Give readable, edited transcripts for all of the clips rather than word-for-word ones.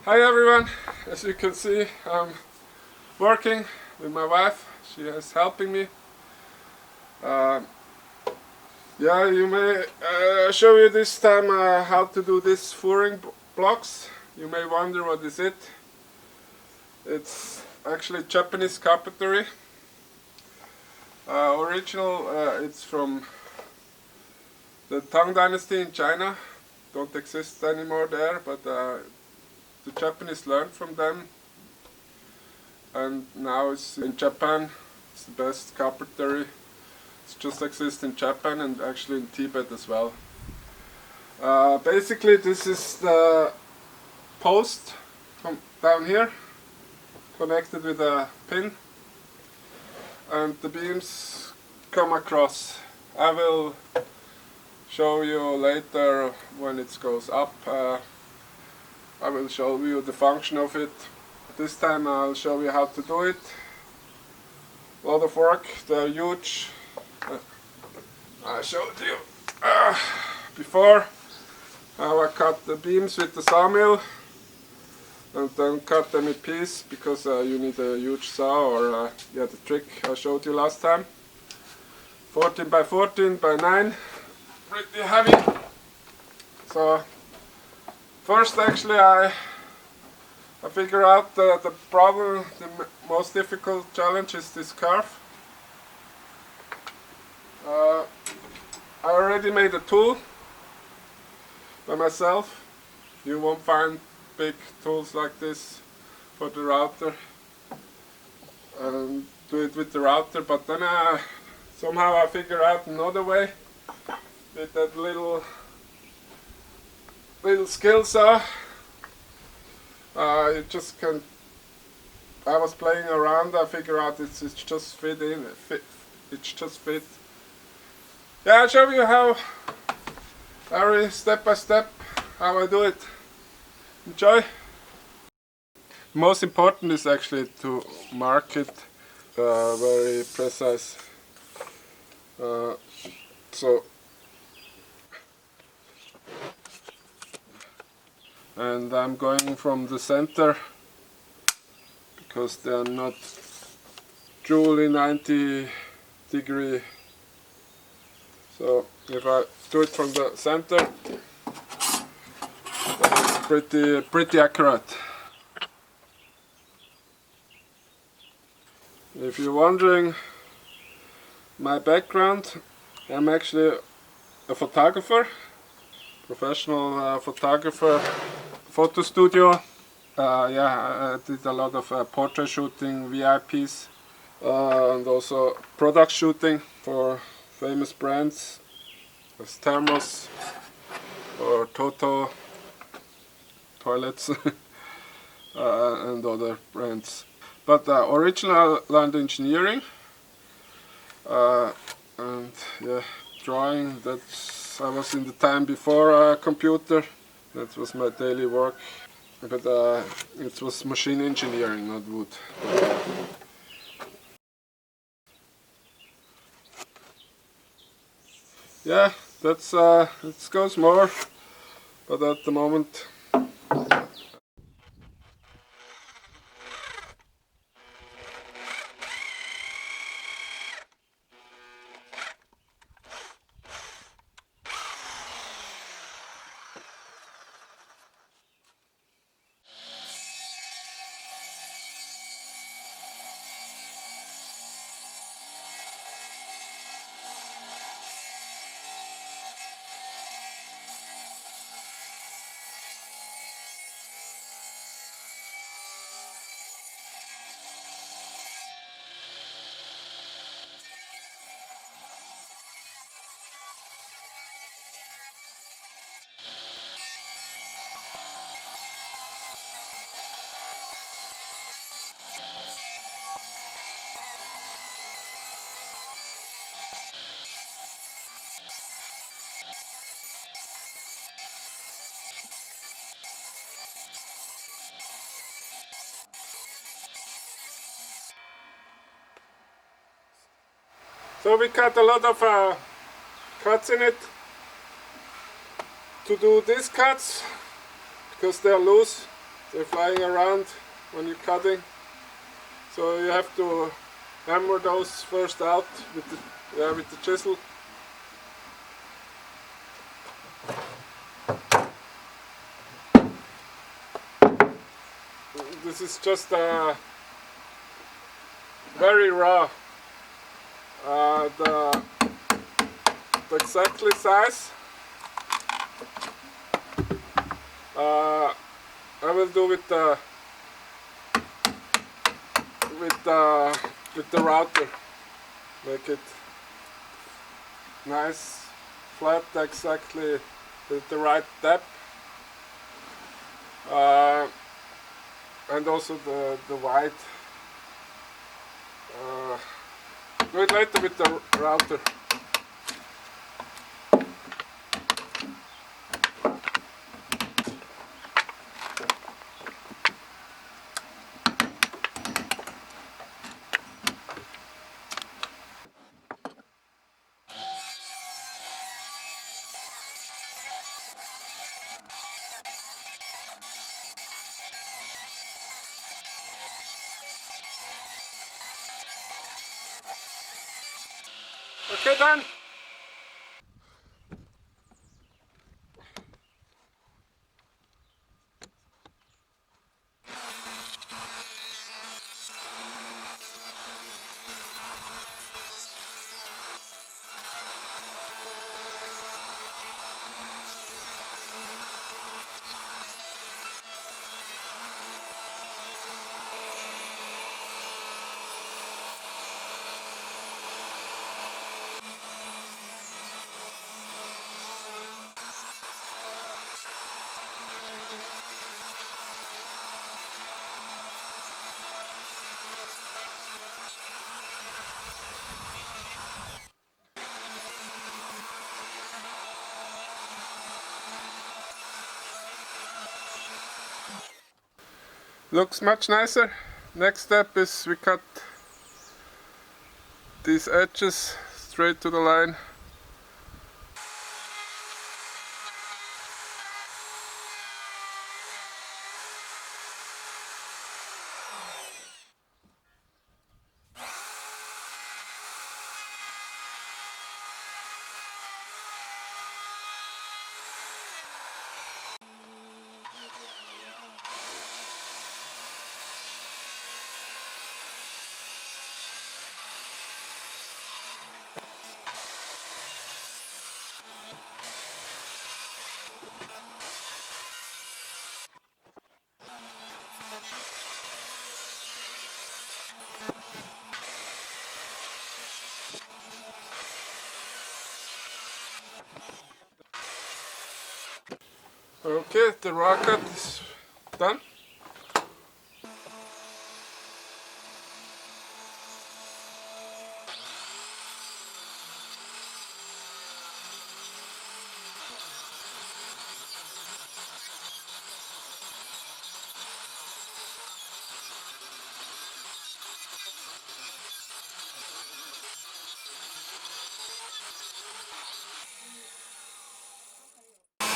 Hi everyone, as you can see I'm working with my wife. She is helping me. Uh, yeah, you may show you this time how to do these fooring blocks. You may wonder what is it. It's actually Japanese carpentry. It's from the Tang dynasty in China. Don't exist anymore there, but the Japanese learned from them, and now it's in Japan. It's the best carpentry. It just exists in Japan and actually in Tibet as well. Basically, this is the post from down here, connected with a pin, and the beams come across. I will show you later when it goes up. I will show you the function of it. This time I'll show you how to do it. A lot of work, they're huge. I showed you before how I cut the beams with the sawmill and then cut them in pieces because you need a huge saw, or yeah, the trick I showed you last time. 14 by 14 by 9, pretty heavy. So first actually I figure out the problem. The most difficult challenge is this curve. I already made a tool by myself. You won't find big tools like this for the router. Do it with the router, but then somehow I figure out another way with that little skill saw. You just can. I was playing around. I figure out it's just fit in. It's just fit. Yeah, I'll show you how, very step by step, how I do it. Enjoy. Most important is actually to mark it very precise. And I'm going from the center because they are not truly 90-degree. So if I do it from the center, then it's pretty accurate. If you're wondering my background, I'm actually a photographer, professional photographer, photo studio. Yeah, I did a lot of portrait shooting, VIPs, and also product shooting for famous brands as Thermos or Toto toilets and other brands. But original land engineering and yeah, drawing. I was in the time before a computer. That was my daily work. But it was machine engineering, not wood. Yeah, it goes more, but at the moment. So we cut a lot of cuts in it to do these cuts because they are loose. They're flying around when you're cutting, so you have to hammer those first out with the chisel. This is just very raw. The exactly size I will do with the router. Make it nice, flat, exactly with the right depth. And also the white. Do it later with the router. Okay, done. Looks much nicer. Next step is we cut these edges straight to the line. Okay, the raw cut is done.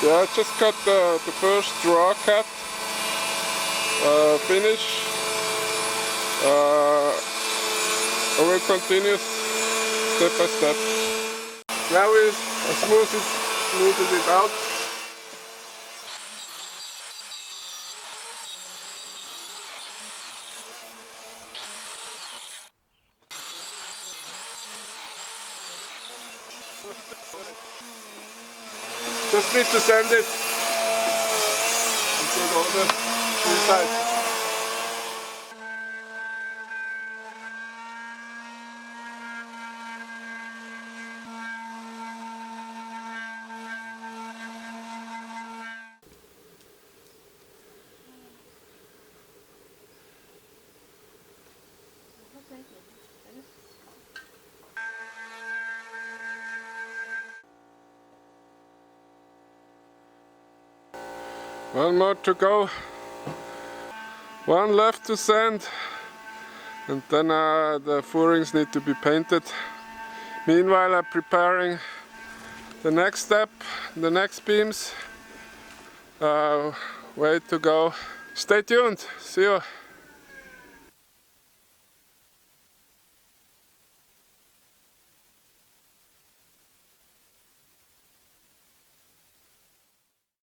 Yeah, I just cut the first raw cut finish. I will continue step by step. Now we smooth it out. Just need to sand it until all the inside. One more to go. One left to sand, and then the fourings need to be painted. Meanwhile, I'm preparing the next step, the next beams. Way to go. Stay tuned. See you.